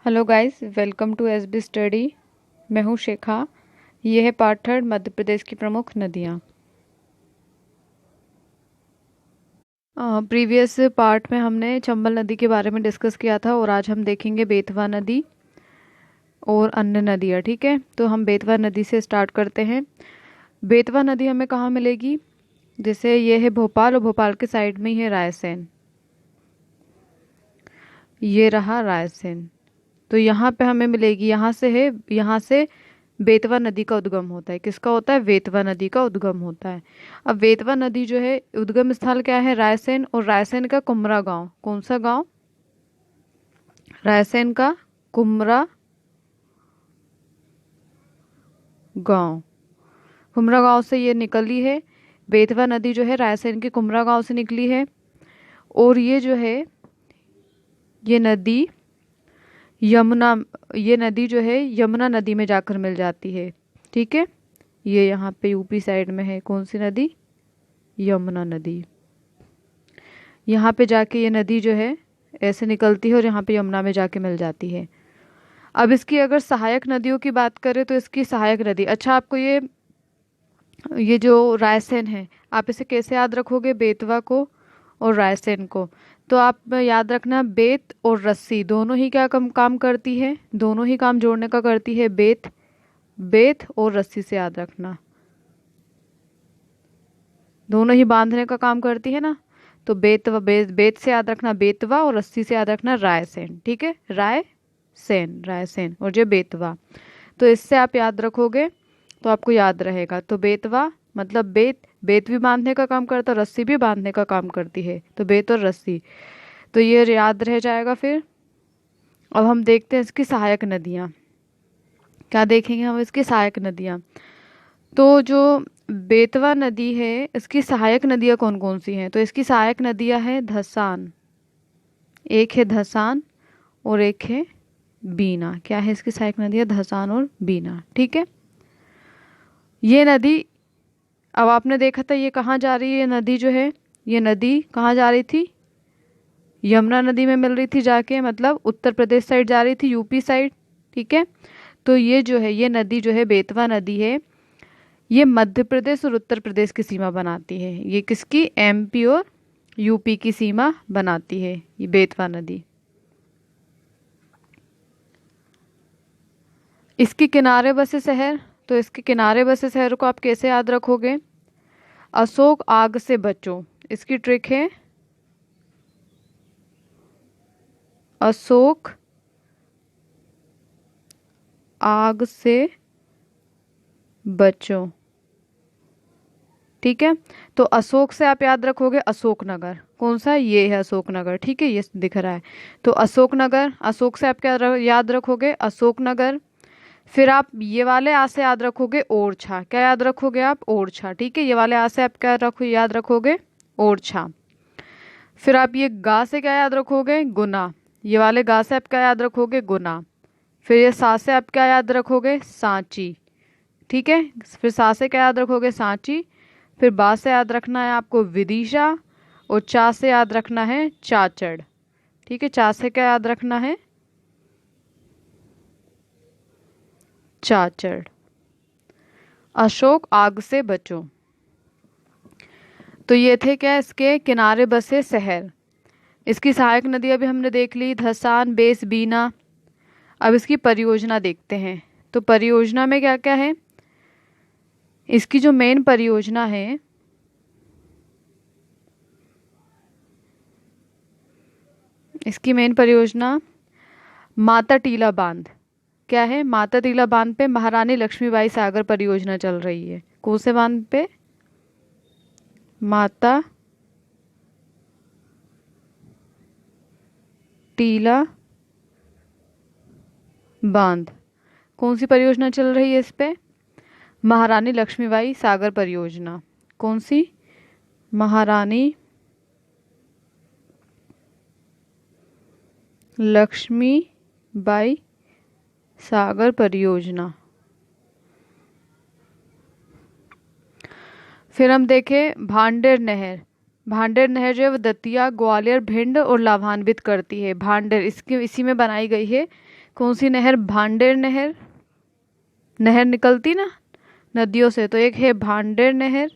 Hello guys, welcome to SB study. मैं हूँ शेखा। ये है पार्ट थर्ड, मध्य प्रदेश की प्रमुख नदियाँ। प्रीवियस पार्ट में हमने चंबल नदी के बारे में डिस्कस किया था और आज हम देखेंगे बेतवा नदी और अन्य नदियाँ। ठीक है, तो हम बेतवा नदी से स्टार्ट करते हैं। बेतवा नदी हमें कहाँ मिलेगी? जैसे ये है भोपाल और भोपाल के साइड में ही है रायसेन। ये रहा रायसेन, तो यहाँ पे हमें मिलेगी। यहाँ से बेतवा नदी का उद्गम होता है। किसका होता है? बेतवा नदी का उद्गम होता है। अब बेतवा नदी जो है, उद्गम स्थल क्या है? रायसेन। और रायसेन का कुमरा गांव, कौन सा गांव? रायसेन का कुमरा गांव। कुमरा गांव से ये निकली है। बेतवा नदी जो है रायसेन के कुमरा गांव से निकली है। और ये जो है, ये नदी यमुना ये नदी जो है यमुना नदी में जाकर मिल जाती है। ठीक है, ये यहाँ पे यूपी साइड में है। कौन सी नदी? यमुना नदी। यहाँ पे जाके ये नदी जो है ऐसे निकलती है और यहाँ पे यमुना में जाके मिल जाती है। अब इसकी अगर सहायक नदियों की बात करें तो इसकी सहायक नदी, अच्छा आपको ये जो रायसेन है, आप इसे कैसे याद रखोगे? बेतवा को और रायसेन को। तो आप याद रखना, बेत और रस्सी दोनों ही क्या काम करती है? दोनों ही काम जोड़ने का करती है। बेत और रस्सी से याद रखना, दोनों ही बांधने का काम करती है ना। तो बेत से याद रखना बेतवा और रस्सी से याद रखना रायसेन। ठीक है, रायसेन और जो बेतवा, तो इससे आप याद रखोगे तो आपको याद रहेगा। तो बेतवा मतलब बेत भी बांधने का काम करता है, रस्सी भी बांधने का काम करती है। तो बेत और रस्सी, तो ये याद रह जाएगा। फिर अब हम देखते हैं इसकी सहायक नदियाँ। क्या देखेंगे हम? इसकी सहायक नदियाँ। तो जो बेतवा नदी है, इसकी सहायक नदियाँ कौन कौन सी हैं? तो इसकी सहायक नदियाँ हैं धसान, एक है धसान और एक है बीना। क्या है इसकी सहायक नदियाँ? धसान और बीना। ठीक है, ये नदी, अब आपने देखा था ये कहाँ जा रही है? ये नदी जो है, ये नदी कहाँ जा रही थी? यमुना नदी में मिल रही थी जाके, मतलब उत्तर प्रदेश साइड जा रही थी, यूपी साइड। ठीक है, तो ये जो है, ये नदी जो है बेतवा नदी है, ये मध्य प्रदेश और उत्तर प्रदेश की सीमा बनाती है। ये किसकी? एमपी और यूपी की सीमा बनाती है ये बेतवा नदी। इसके किनारे बसे शहर, तो इसके किनारे बसे शहर को आप कैसे याद रखोगे? अशोक आग से बचो, इसकी ट्रिक है अशोक आग से बचो। ठीक है, तो अशोक से आप याद रखोगे अशोकनगर। कौन सा? ये है अशोकनगर। ठीक है, ये दिख रहा है। तो अशोकनगर, अशोक से आप क्या याद रखोगे? अशोकनगर। फिर आप ये वाले आ से याद रखोगे ओरछा। क्या याद रखोगे आप? ओरछा। ठीक है, ये वाले आ से आप क्या याद रखोगे? ओरछा। फिर आप ये गा से क्या याद रखोगे? गुना। ये वाले गा से आप क्या याद रखोगे? गुना। फिर ये सा से आप क्या याद रखोगे? सांची। ठीक है, फिर सा से क्या याद रखोगे? सांची। फिर बा से याद रखना है आपको विदिशा, और चा से याद रखना है चाचड़। ठीक है, चा से क्या याद रखना है? चाचड़। अशोक आग से बचो, तो ये थे क्या? इसके किनारे बसे शहर। इसकी सहायक नदी अभी हमने देख ली, धसान, बेस, बीना। अब इसकी परियोजना देखते हैं। तो परियोजना में क्या क्या है? इसकी जो मेन परियोजना है, इसकी मेन परियोजना माता टीला बांध। क्या है? माता टीला बांध पे महारानी लक्ष्मीबाई सागर परियोजना चल रही है। कौन से बांध पे? माता टीला बांध। कौन सी परियोजना चल रही है इस पे? महारानी लक्ष्मीबाई सागर परियोजना। कौन सी? महारानी लक्ष्मीबाई सागर परियोजना। फिर हम देखें भांडेर नहर। भांडेर नहर जो है वो दतिया, ग्वालियर, भिंड और लाभान्वित करती है। भांडेर इसी में बनाई गई है। कौन सी नहर? भांडेर नहर। नहर निकलती ना नदियों से, तो एक है भांडेर नहर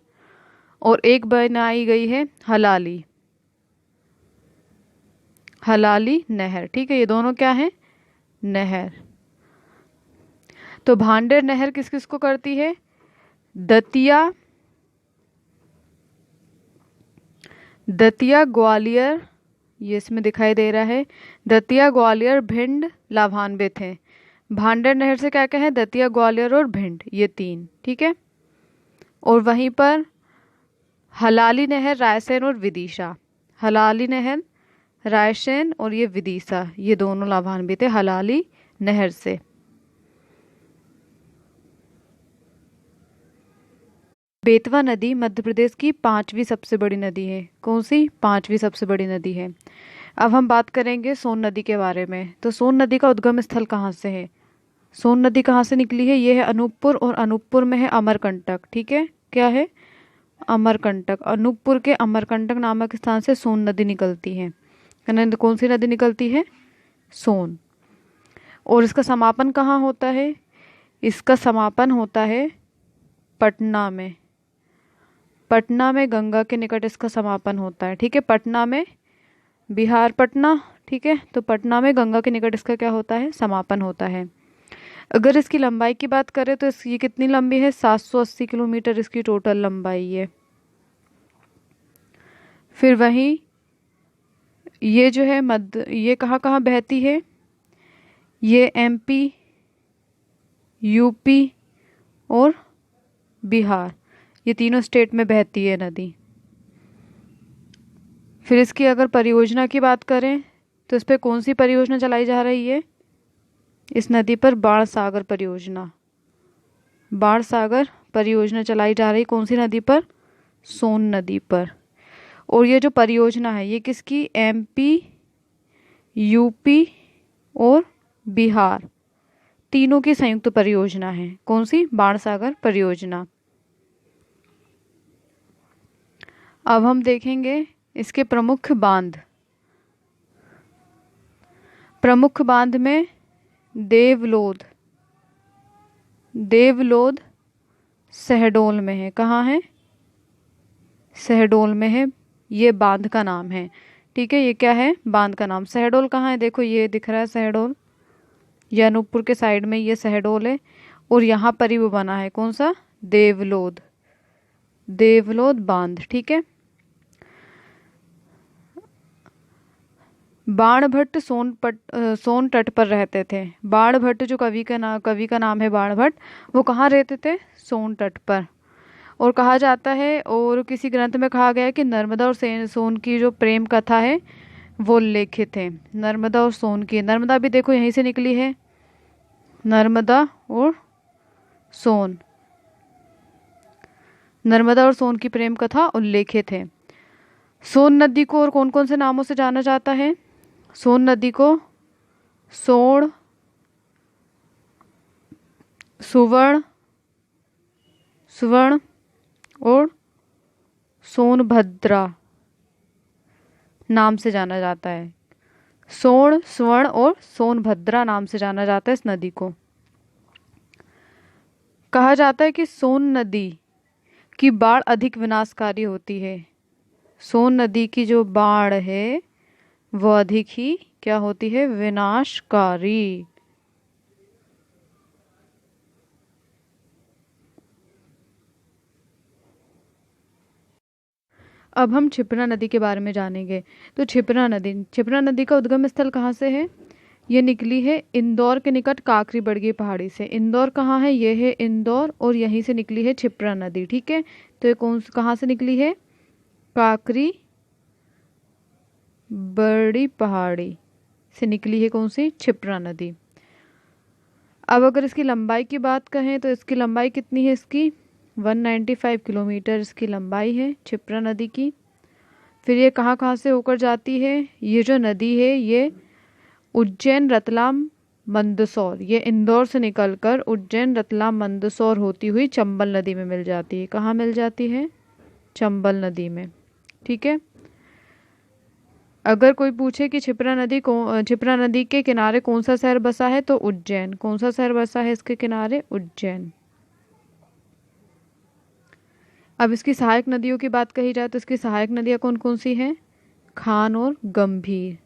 और एक बनाई गई है हलाली, हलाली नहर। ठीक है, ये दोनों क्या है? नहर। तो भांडेर नहर किस किस को करती है? दतिया, दतिया ग्वालियर, ये इसमें दिखाई दे रहा है, दतिया ग्वालियर भिंड लाभान्वित है। भांडेर नहर से क्या क्या है? दतिया ग्वालियर और भिंड, ये तीन। ठीक है, और वहीं पर हलाली नहर रायसेन और विदिशा, हलाली नहर रायसेन और ये विदिशा, ये दोनों लाभान्वित है हलाली नहर से। बेतवा नदी मध्य प्रदेश की 5वीं सबसे बड़ी नदी है। कौन सी? 5वीं सबसे बड़ी नदी है। अब हम बात करेंगे सोन नदी के बारे में। तो सोन नदी का उद्गम स्थल कहाँ से है? सोन नदी कहाँ से निकली है? ये है अनूपपुर, और अनूपपुर में है अमरकंटक। ठीक है, क्या है? अमरकंटक। अनूपपुर के अमरकंटक नामक स्थान से सोन नदी निकलती है। कौन सी नदी निकलती है? सोन। और इसका समापन कहाँ होता है? इसका समापन होता है पटना में। पटना में गंगा के निकट इसका समापन होता है। ठीक है, पटना में, बिहार पटना। ठीक है, तो पटना में गंगा के निकट इसका क्या होता है? समापन होता है। अगर इसकी लंबाई की बात करें तो ये कितनी लंबी है? 780 किलोमीटर इसकी टोटल लंबाई है। फिर वहीं ये जो है मध्य, ये कहाँ कहाँ बहती है? ये एमपी, यूपी और बिहार, ये तीनों स्टेट में बहती है नदी। फिर इसकी अगर परियोजना की बात करें तो इस पर कौन सी परियोजना चलाई जा रही है? इस नदी पर बाण सागर परियोजना, बाण सागर परियोजना चलाई जा रही। कौन सी नदी पर? सोन नदी पर। और ये जो परियोजना है ये किसकी? एमपी, यूपी और बिहार, तीनों की संयुक्त परियोजना है। कौन सी? बाण सागर परियोजना। अब हम देखेंगे इसके प्रमुख बांध। प्रमुख बांध में देवलोध, देवलोध शहडोल में है। कहाँ है? शहडोल में है, ये बांध का नाम है। ठीक है, ये क्या है? बांध का नाम। शहडोल कहाँ है? देखो ये दिख रहा है शहडोल, ये अनूपपुर के साइड में ये शहडोल है, और यहाँ पर ही वो बना है। कौन सा? देवलोध, देवलोध बांध। ठीक है, बाणभट्ट सोन तट पर रहते थे। बाणभट्ट जो कवि का नाम है बाणभट्ट, वो कहाँ रहते थे? सोन तट पर। और कहा जाता है, और किसी ग्रंथ में कहा गया है कि नर्मदा और सोन की जो प्रेम कथा है वो लिखित है। नर्मदा और सोन की, नर्मदा भी देखो यहीं से निकली है, नर्मदा और सोन, नर्मदा और सोन की प्रेम कथा उल्लेखित है। सोन नदी को और कौन कौन से नामों से जाना जाता है? सोन नदी को सोन, सुवर्ण, सुवर्ण और सोनभद्रा नाम से जाना जाता है। सोन, स्वर्ण और सोनभद्रा नाम से जाना जाता है इस नदी को। कहा जाता है कि सोन नदी की बाढ़ अधिक विनाशकारी होती है। सोन नदी की जो बाढ़ है वो अधिक ही क्या होती है? विनाशकारी। अब हम क्षिप्रा नदी के बारे में जानेंगे। तो क्षिप्रा नदी का उद्गम स्थल कहाँ से है? ये निकली है इंदौर के निकट काकरी बड़गी पहाड़ी से। इंदौर कहाँ है? ये है इंदौर, और यहीं से निकली है क्षिप्रा नदी। ठीक है, तो ये कहाँ से निकली है? काकरी बड़ी पहाड़ी से निकली है। कौन सी? क्षिप्रा नदी। अब अगर इसकी लंबाई की बात कहें तो इसकी लंबाई कितनी है? इसकी 195 किलोमीटर इसकी लंबाई है क्षिप्रा नदी की। फिर ये कहाँ कहाँ से होकर जाती है? ये जो नदी है ये उज्जैन, रतलाम, मंदसौर, ये इंदौर से निकलकर उज्जैन, रतलाम, मंदसौर होती हुई चंबल नदी में मिल जाती है। कहाँ मिल जाती है? चंबल नदी में। ठीक है, अगर कोई पूछे कि क्षिप्रा नदी के किनारे कौन सा शहर बसा है, तो उज्जैन। कौन सा शहर बसा है इसके किनारे? उज्जैन। अब इसकी सहायक नदियों की बात कही जाए तो इसकी सहायक नदियाँ कौन कौन सी हैं? खान और गंभीर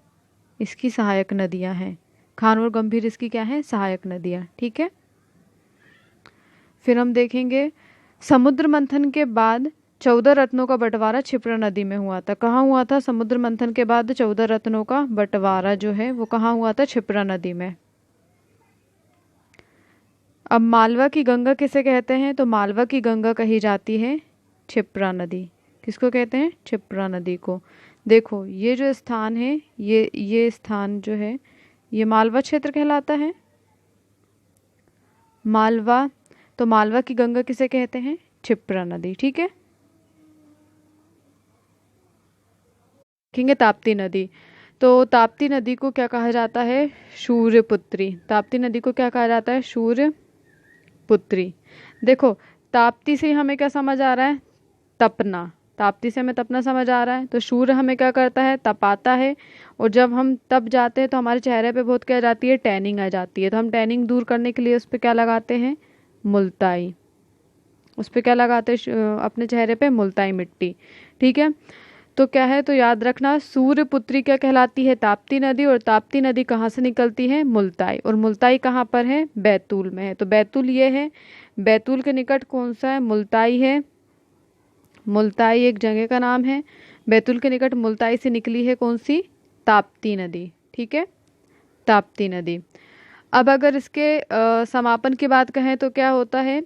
इसकी सहायक नदियाँ हैं। खान और गंभीर इसकी क्या है? सहायक नदियाँ। ठीक है। फिर हम देखेंगे समुद्र मंथन के बाद 14 रत्नों का बंटवारा क्षिप्रा नदी में हुआ था। कहाँ हुआ था? समुद्र मंथन के बाद 14 रत्नों का बंटवारा जो है वो कहाँ हुआ था? क्षिप्रा नदी में। अब मालवा की गंगा किसे कहते हैं? तो मालवा की गंगा कही जाती है क्षिप्रा नदी। किसको कहते हैं? क्षिप्रा नदी को। देखो ये जो स्थान है, ये स्थान जो है ये मालवा क्षेत्र कहलाता है। मालवा, तो मालवा की गंगा किसे कहते हैं? क्षिप्रा नदी। ठीक है। देखेंगे ताप्ती नदी। तो ताप्ती नदी को क्या कहा जाता है? शूर्यपुत्री। ताप्ती नदी को क्या कहा जाता है? शूर्यपुत्री। देखो ताप्ती से हमें क्या समझ आ रहा है? तपना। ताप्ती से हमें तपना समझ आ रहा है। तो सूर्य हमें क्या करता है? तपाता है। और जब हम तप जाते हैं तो हमारे चेहरे पे बहुत क्या आ जाती है? टैनिंग आ जाती है। तो हम टैनिंग दूर करने के लिए उस पर क्या लगाते हैं? मुल्ताई। उस पर क्या लगाते हैं? अपने चेहरे पे मुल्ताई मिट्टी। ठीक है। तो क्या है? तो याद रखना सूर्यपुत्री क्या कहलाती है? ताप्ती नदी। और ताप्ती नदी कहाँ से निकलती है? मुल्ताई। और मुल्ताई कहाँ पर है? बैतूल में है। तो बैतूल ये है। बैतूल के निकट कौन सा है? मुल्ताई है। मुल्ताई एक जगह का नाम है। बैतूल के निकट मुल्ताई से निकली है कौन सी? ताप्ती नदी। ठीक है। ताप्ती नदी। अब अगर इसके समापन की बात कहें तो क्या होता है?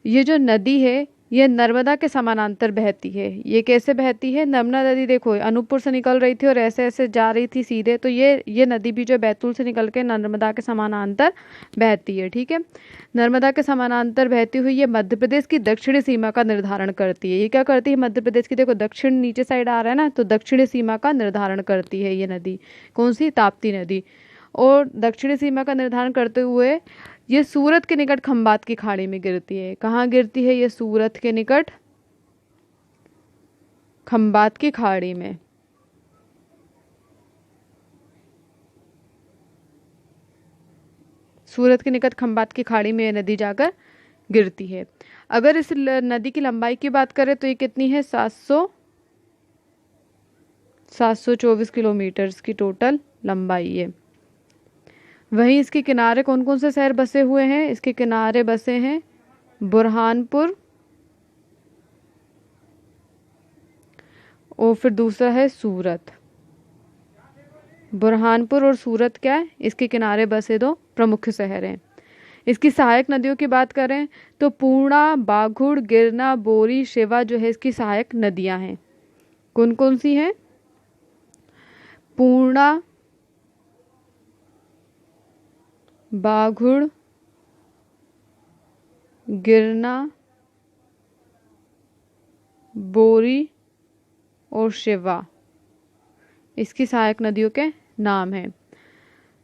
ये जो नदी है ये नर्मदा के समानांतर बहती है। ये कैसे बहती है? नर्मदा नदी देखो अनूपपुर से निकल रही थी और ऐसे ऐसे जा रही थी सीधे। तो ये नदी भी जो बैतूल से निकल के नर्मदा के समानांतर बहती है। ठीक है। नर्मदा के समानांतर बहती हुई ये मध्य प्रदेश की दक्षिणी सीमा का निर्धारण करती है। ये क्या करती है? मध्य प्रदेश की, देखो दक्षिण नीचे साइड आ रहा है ना, तो दक्षिणी सीमा का निर्धारण करती है ये नदी। कौन सी? ताप्ती नदी। और दक्षिणी सीमा का निर्धारण करते हुए ये सूरत के निकट खंबात की खाड़ी में गिरती है। कहाँ गिरती है? ये सूरत के निकट खंबात की खाड़ी में। सूरत के निकट खंबात की खाड़ी में ये नदी जाकर गिरती है। अगर इस नदी की लंबाई की बात करें तो ये कितनी है? 724 किलोमीटर की टोटल लंबाई है। वहीं इसके किनारे कौन कौन से शहर बसे हुए हैं? इसके किनारे बसे हैं बुरहानपुर, और फिर दूसरा है सूरत। बुरहानपुर और सूरत क्या है? इसके किनारे बसे दो प्रमुख शहर हैं। इसकी सहायक नदियों की बात करें तो पूर्णा, बाघुड़, गिरना, बोरी, शिवा जो है इसकी सहायक नदियां हैं। कौन कौन सी हैं? पूर्णा, बाघुड़, गिरना, बोरी और शिवा इसकी सहायक नदियों के नाम हैं।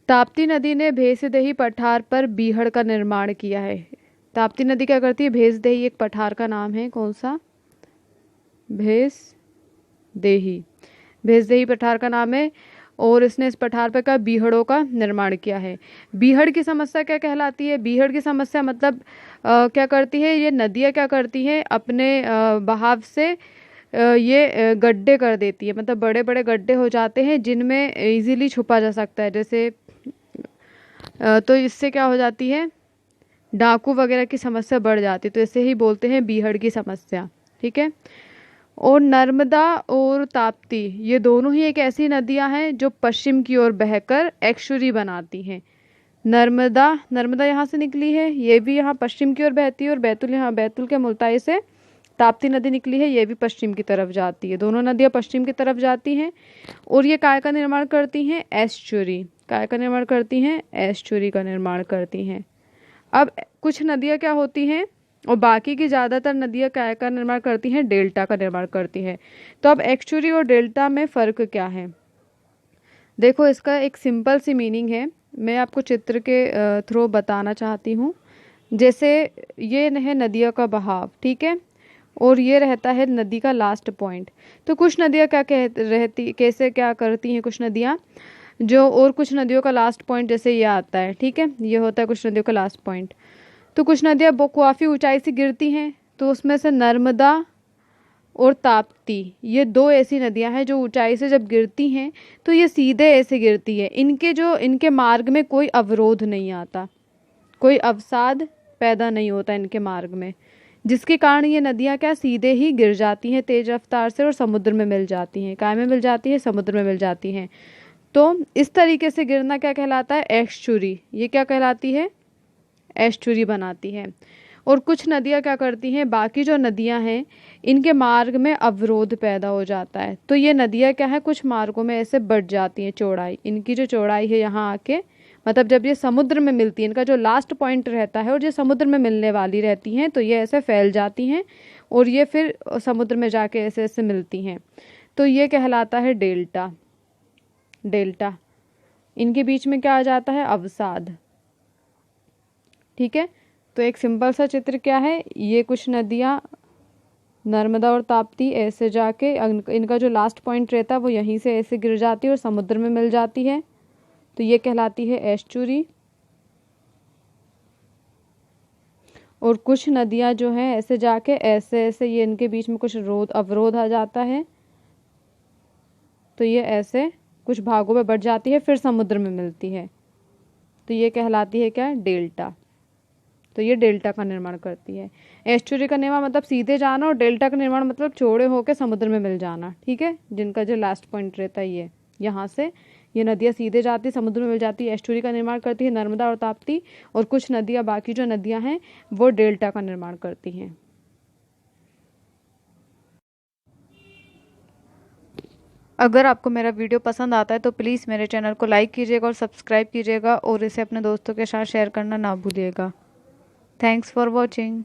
ताप्ती नदी ने भेसदेही पठार पर बीहड़ का निर्माण किया है। ताप्ती नदी क्या करती है? भेसदेही एक पठार का नाम है। कौन सा? भेसदेही। भेसदेही पठार का नाम है और इसने इस पठार पर का बीहड़ों का निर्माण किया है। बीहड़ की समस्या क्या कहलाती है? बीहड़ की समस्या मतलब क्या करती है? ये नदियाँ क्या करती हैं? अपने बहाव से ये गड्ढे कर देती है। मतलब बड़े बड़े गड्ढे हो जाते हैं जिनमें इजीली छुपा जा सकता है। जैसे तो इससे क्या हो जाती है? डाकू वगैरह की समस्या बढ़ जाती है। तो इसे ही बोलते हैं बीहड़ की समस्या। ठीक है। और नर्मदा और ताप्ती ये दोनों ही एक ऐसी नदियां हैं जो पश्चिम की ओर बहकर एक्शुरी बनाती हैं। नर्मदा यहाँ से निकली है, ये भी यहाँ पश्चिम की ओर बहती है। और बैतूल, यहाँ बैतूल के मुल्ताई से ताप्ती नदी निकली है, ये भी पश्चिम की तरफ जाती है। दोनों नदियाँ पश्चिम की तरफ जाती हैं और ये काय का निर्माण करती हैं? एस्चुरी। काय का निर्माण करती हैं? एस्चुरी का निर्माण करती हैं। अब कुछ नदियाँ क्या होती हैं और बाकी की ज़्यादातर नदियाँ काय का निर्माण करती हैं? डेल्टा का निर्माण करती हैं। तो अब एक्चुरी और डेल्टा में फ़र्क क्या है? देखो इसका एक सिंपल सी मीनिंग है, मैं आपको चित्र के थ्रू बताना चाहती हूँ। जैसे ये है नदियों का बहाव, ठीक है, और ये रहता है नदी का लास्ट पॉइंट। तो कुछ नदियाँ कैसे क्या करती हैं कुछ नदियाँ जो, और कुछ नदियों का लास्ट पॉइंट जैसे ये आता है, ठीक है, ये होता है कुछ नदियों का लास्ट पॉइंट। तो कुछ नदियाँ काफ़ी ऊंचाई से गिरती हैं, तो उसमें से नर्मदा और ताप्ती, ये दो ऐसी नदियां हैं जो ऊंचाई से जब गिरती हैं तो ये सीधे ऐसे गिरती है, इनके मार्ग में कोई अवरोध नहीं आता, कोई अवसाद पैदा नहीं होता इनके मार्ग में, जिसके कारण ये नदियां क्या सीधे ही गिर जाती हैं तेज रफ्तार से और समुद्र में मिल जाती हैं। काय में मिल जाती है? समुद्र में मिल जाती हैं। तो इस तरीके से गिरना क्या कहलाता है? एस्चुरी। ये क्या कहलाती है? एस्चुरी बनाती है। और कुछ नदियाँ क्या करती हैं, बाकी जो नदियाँ हैं इनके मार्ग में अवरोध पैदा हो जाता है, तो ये नदियाँ क्या है कुछ मार्गों में ऐसे बढ़ जाती हैं, चौड़ाई, इनकी जो चौड़ाई है यहाँ आके, मतलब जब ये समुद्र में मिलती है, इनका जो लास्ट पॉइंट रहता है और जो समुद्र में मिलने वाली रहती हैं, तो ये ऐसे फैल जाती हैं और ये फिर समुद्र में जाके ऐसे ऐसे मिलती हैं, तो ये कहलाता है डेल्टा। डेल्टा, इनके बीच में क्या आ जाता है? अवसाद। ठीक है, तो एक सिंपल सा चित्र क्या है, ये कुछ नदियाँ नर्मदा और ताप्ती ऐसे जाके इनका जो लास्ट पॉइंट रहता है वो यहीं से ऐसे गिर जाती है और समुद्र में मिल जाती है, तो ये कहलाती है एस्चुरी। और कुछ नदियाँ जो हैं ऐसे जाके ऐसे ऐसे ये इनके बीच में कुछ अवरोध आ जाता है, तो ये ऐसे कुछ भागों में बढ़ जाती है, फिर समुद्र में मिलती है, तो ये कहलाती है क्या? डेल्टा। तो ये डेल्टा का निर्माण करती है। एस्चुरी का निर्माण मतलब सीधे जाना और डेल्टा का निर्माण मतलब चौड़े होकर समुद्र में मिल जाना, ठीक है, जिनका जो लास्ट पॉइंट रहता है ये यहाँ से ये नदियाँ सीधे जाती समुद्र में मिल जाती है, एस्चुरी का निर्माण करती है नर्मदा और ताप्ती, और कुछ नदियाँ बाकी जो नदियाँ हैं वो डेल्टा का निर्माण करती हैं। अगर आपको मेरा वीडियो पसंद आता है तो प्लीज़ मेरे चैनल को लाइक कीजिएगा और सब्सक्राइब कीजिएगा और इसे अपने दोस्तों के साथ शेयर करना ना भूलिएगा। Thanks for watching.